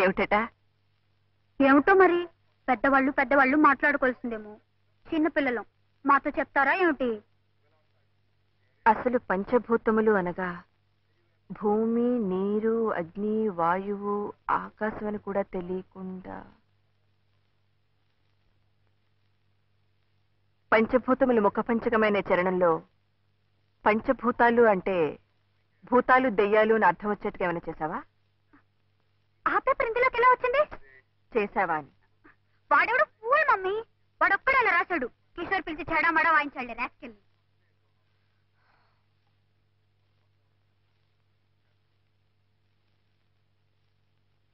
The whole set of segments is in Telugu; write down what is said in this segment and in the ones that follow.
ఏమిటట? ఏమిటో మరి, పెద్దవాళ్ళు మాట్లాడుకోవాల్సిందేమో. చిన్నపిల్లలం, మాతో చెప్తారా ఏమిటి? అసలు పంచభూతములు అనగా భూమి, నీరు, అగ్ని, వాయువు, ఆకాశం అని కూడా తెలియకుండా పంచభూతములు ముఖపంచకమైన చరణంలో పంచభూతాలు అంటే భూతాలు, దెయ్యాలు అని అర్థం వచ్చేట్టుగా ఏమైనా చేసావా? ఆ పేపర్ ఇందులోకి ఎలా వచ్చింది? చేసావా అని. వాడెవడు ఫూల్ మమ్మీ, వాడొక్కడే అలా రాశాడు. కిషోర్ పిలిచి చెడామడా వాయించాడు రాస్కెళ్ళి.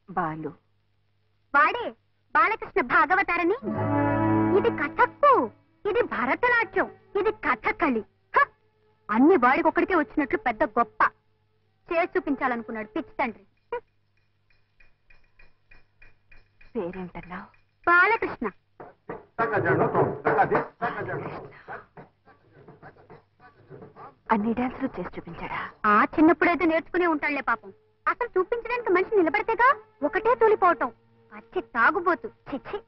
బాలు వాడే బాలకృష్ణ భాగవతారని. ఇది కథక్కు, ఇది భరతనాట్యం, ఇది కథకళి. అన్ని వాడికొక్కడికే వచ్చినట్లు పెద్ద గొప్ప చేసి చూపించాలనుకున్నాడు పిచ్చి తండ్రి. పేరేంటన్నావు? బాలకృష్ణ. అన్ని డాన్సులు చేసి చూపించాడా? ఆ చిన్నప్పుడైతే నేర్చుకునే ఉంటాడులే పాపం. అసలు చూపించడానికి మనిషి నిలబడితేగా ఒకటే తోలిపోవటం. పచ్చి తాగుబోతు. చిచ్చి,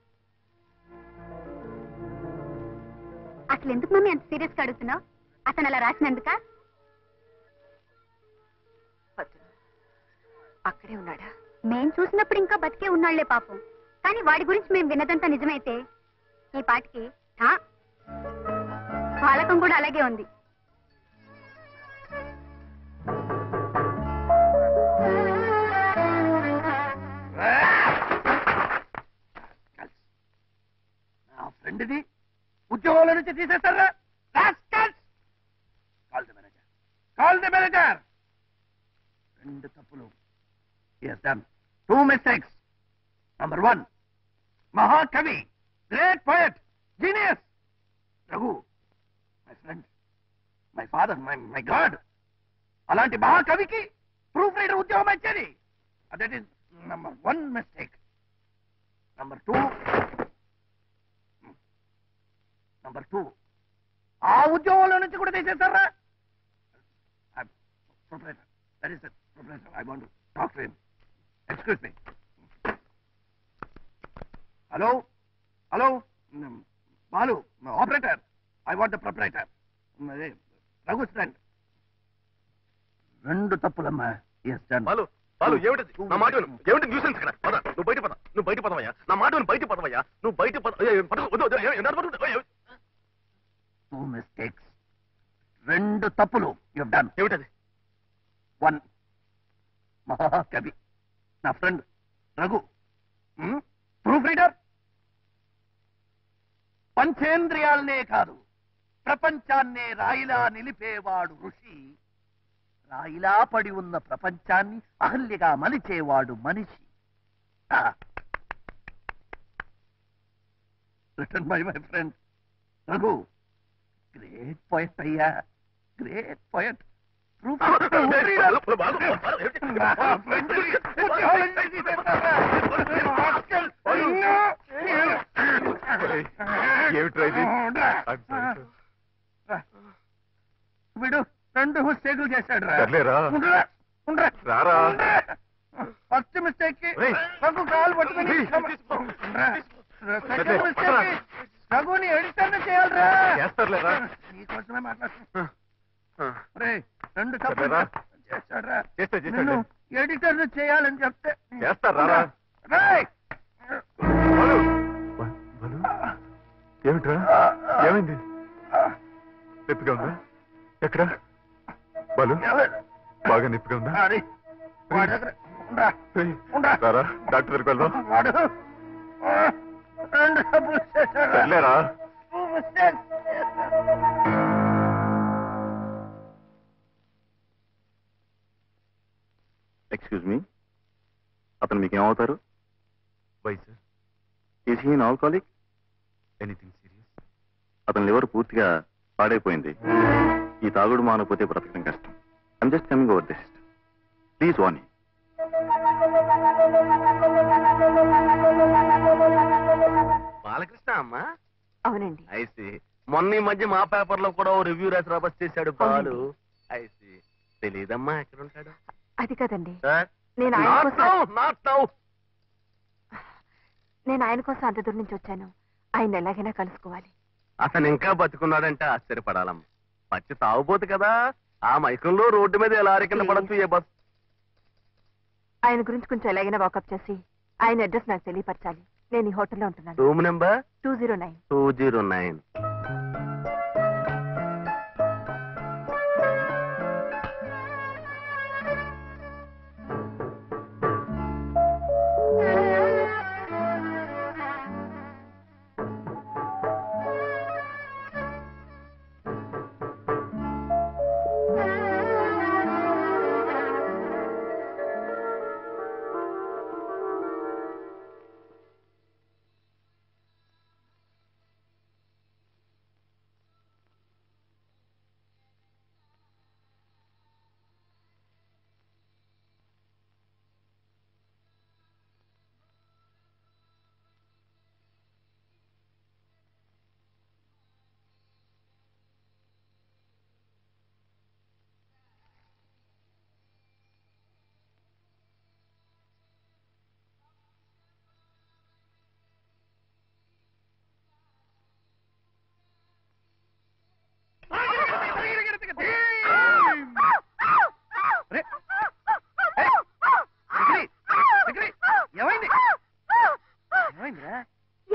అసలు ఎందుకు మమ్మీ అంత సీరియస్ గా అడుగుతున్నావు? అతను అలా రాసినందుక? అక్కడే ఉన్నాడా? మేం చూసినప్పుడు ఇంకా బతికే ఉన్నాళ్లే పాపం. కానీ వాడి గురించి మేము విన్నదంతా నిజమైతే ఈ పాటికి పాలకం కూడా అలాగే ఉంది. నా ఫ్రెండ్ది ఉద్యోగంలో నుంచి తీసేస్తారా? Call the manager. రెండు తప్పులు. He has done 2 mistakes. Number 1, Mahakavi, great poet, genius. Raghu, my friend, my father, my God. అలాంటి మహాకవికి ప్రూఫ్ రీడర్ ఉద్యోగం ఇచ్చేది. That is number 1 mistake. Number 2, ఆ ఉద్యోగంలో నుంచి కూడా తీసేస్తారా? Proprietor, that is the proprietor. I want to talk to him. Excuse me. Hello? Balu, operator. I want the proprietor. Raghu's friend. రెండు తప్పులమ్మా. Yes, done. బాలు ఏమిటి? నా మాట విను. ఏమిటి న్యూసెన్స్ ఇక్కడ? పద, నువ్వు బయట పదవయ్యా. నా మాట విను, బయట పదవయ్యా. నువ్వు బయట 2 mistakes. రెండు తప్పులు. You have done. ఏమిటది? 1, మహాకవి, నా ఫ్రెండ్ రఘు, ప్రూఫ్ రీడర్. పంచేంద్రియాలనే కాదు, ప్రపంచాన్నే రాయిలా నిలిపేవాడు ఋషి. రాయిలా పడి ఉన్న ప్రపంచాన్ని అహల్యగా మలిచేవాడు మనిషి. Written by my friend Raghu. Great poet అయ్యా, గ్రేట్ పోయట్. వీడు 2 మిస్టేకులు చేశాడు రా. ఫస్ట్ మిస్టేక్ రఘు కాలు పట్టుకుని, సెకండ్ మిస్టేక్ రఘుని ఎడిటర్ చేయాలరా. నీకోసమే మాట్లాడుతున్నా. రెండు తప్పులు చేశాడు. ఎడిటర్ చేయాలని చెప్తే చేస్తారా? ఏమిట్రా? ఏమైంది? నొప్పిగా ఉందా? ఎక్కడ బాలు? బాగా నొప్పిగా ఉందా? డాక్టర్ దగ్గరికి వెళ్దాం. రెండు తప్పులు చేశారా? ఎక్స్క్యూజ్ మీ, అతను మీకేమవుతారు? Why sir? Is he alcoholic? Anything serious? అతని లివర్ పూర్తిగా పాడైపోయింది. ఈ తాగుడు మానకపోతే బ్రతకడం కష్టం. I'm just coming over this. Please warn. Balakrishna అమ్మా? అవునండి. ఐసి మొన్న ఈ మధ్య మా పేపర్ లో కూడా ఓ రివ్యూ రాసి రాబస్ చేశాడు బాలు. ఐసి తెలీదమ్మా ఎక్కడ ఉంటాడు? అది కదండి, సార్ నేను నాట్ నౌ. నేను ఆయన కోసం అంత దూరం నుంచి వచ్చాను. ఆయన ఎలాగైనా కలుసుకోవాలి. అతను ఇంకా బతుకున్నాడంటే ఆశ్చర్యపడాలమ్మ. పచ్చి తాగుబోతు కదా, ఆ మైకంలో రోడ్డు మీద ఎలా కింద పడచ్చు ఏ బస్. ఆయన గురించి కొంచెం ఎలాగైనా వాకప్ చేసి ఆయన అడ్రస్ నాకు తెలియపరచాలి. నేను ఈ హోటల్లో ఉంటున్నాను. Room number 209. 209.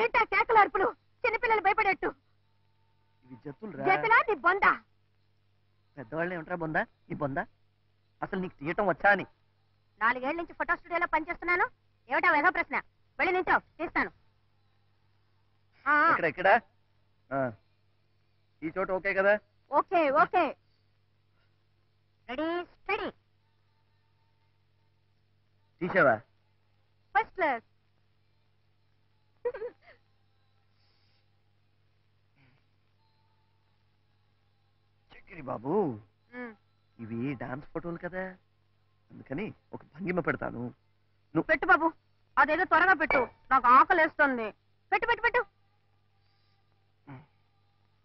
ఏంటా కేకల అరుపులు? చిన్నపిల్లలు భయపడేట్టు. జతులా నీ బొందా? పెద్దవాళ్ళు ఏమంటారా బొందా? ఈ బొందా అసలు నీకు తీయటం వచ్చా అని. 4 ఏళ్ల నుంచి ఫోటో స్టూడియోలో పనిచేస్తున్నాను. ఏమిటా వేదో ప్రశ్న? వెళ్ళి నించో, తీస్తాను. ఇక్కడ ఈ చోట ఓకే కదా? Okay okay. Ready steady. తీసావా? First class. చక్రి బాబు, ఇవి డాన్స్ ఫోటోలు కదా, అందుకని ఒక భంగిమ పెడతాను. నువ్వు పెట్టు బాబు, అదేదో త్వరగా పెట్టు, నాకు ఆకలేస్తుంది. పెట్టు పెట్టు పెట్టు.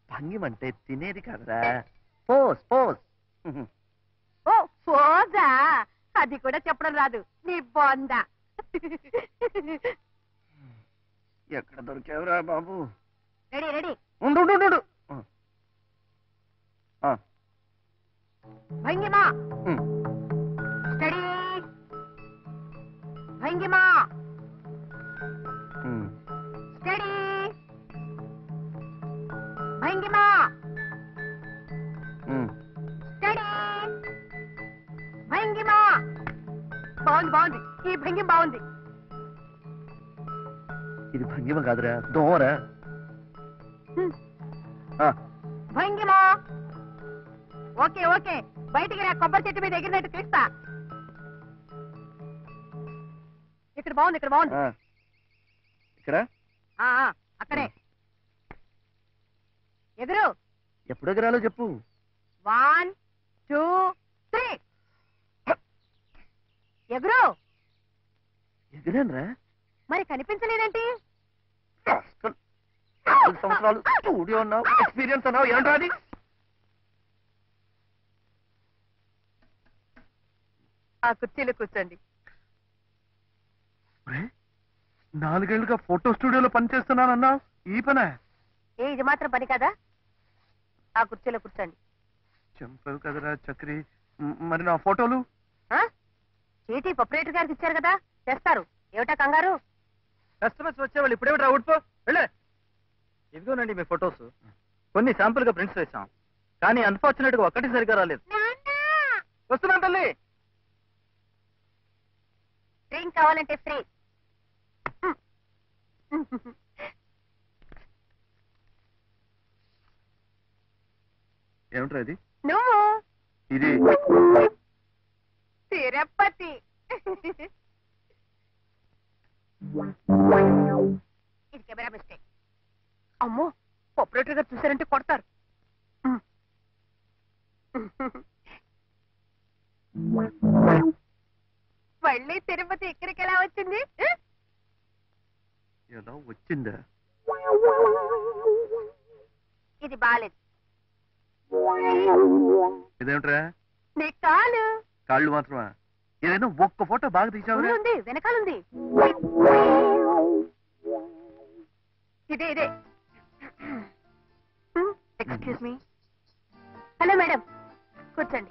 భంగిమ అంటే తినేది కాదురా, పోస్ పోస్. ఓ పోజా, అది కూడా చెప్పడం రాదు నీ బొందా. ఎక్కడ దొరికావురా బాబు? Ready ready. ఉండు ఉండు ఉండు. భంగిమా స్టడీ. భంగిమా స్టడీ. భంగిమా స్టడీ. భంగిమా. బాగుంది బాగుంది, ఈ భంగిమ బాగుంది. ఇది భంగిమ కాదురా, దోరా. భంగిమా. ఓకే ఓకే, బయటికి రా, కొబ్బరి చెట్టు మీద ఎగిరినట్టు తీస్తా. ఇక్కడ బాగుంది, ఇక్కడ బాగుంది. ఇక్కడ అక్కడే ఎగురు. ఎప్పుడు ఎగరాలో చెప్పు. 1 2 3. ఎగురు. ఎగిరానురా. మరి కనిపించలేదేంటి? 4 సంవత్సరాలు స్టూడియో అన్నావు, ఎక్స్పీరియన్స్ అన్నావు, ఏంట్రా అది? ఆ కుర్చీలో కూర్చోండి. 4 ఏళ్లుగా ఫోటో స్టూడియోలో పనిచేస్తున్నానన్నా, ఈ పనే? ఇది మాత్రం పని కదా. ఆ కుర్చీలో కూర్చోండి. చంపావు కదరా చక్రి. మరి నా ఫోటోలు? చీటీ ప్రొపరేటర్ గారికి ఇచ్చారు కదా, తెస్తారు. ఏమిటా కంగారు? కస్టమర్స్ వచ్చేవాళ్ళు ఇప్పుడేమిటి ఊడిపో వెళ్ళే. ఇదిగోనండి మీ ఫొటోస్. కొన్ని శాంపుల్ గా ప్రింట్స్ వేసాం, కానీ అన్ఫార్చునేట్ గా ఒక్కటి సరిగా రాలేదు. వస్తున్నాను తల్లి. డ్రింక్ కావాలంటే ఫ్రీ. ఏమిట్రా ఇది? నువ్వు ఇది తిరుపతి. ఇది కెమెరా మిస్టేక్. అమ్మో, ప్రొపరేటర్ గారు చూసారంటే కొడతారు. మళ్ళీ తిరుపతి ఇక్కడికి ఎలా వచ్చింది? ఎలా వచ్చిందా? ఇది బాలేదు. ఇదేమిట్రా? నీ కాలు. కాళ్ళు మాత్రమా? ఏదైనా ఒక్క ఫోటో బాగా తీసావు. ఉంది, వెనకాలుంది. ఇదే ఇదే ఎక్స్క్యూజ్ మీ హలో మేడం కూర్చోండి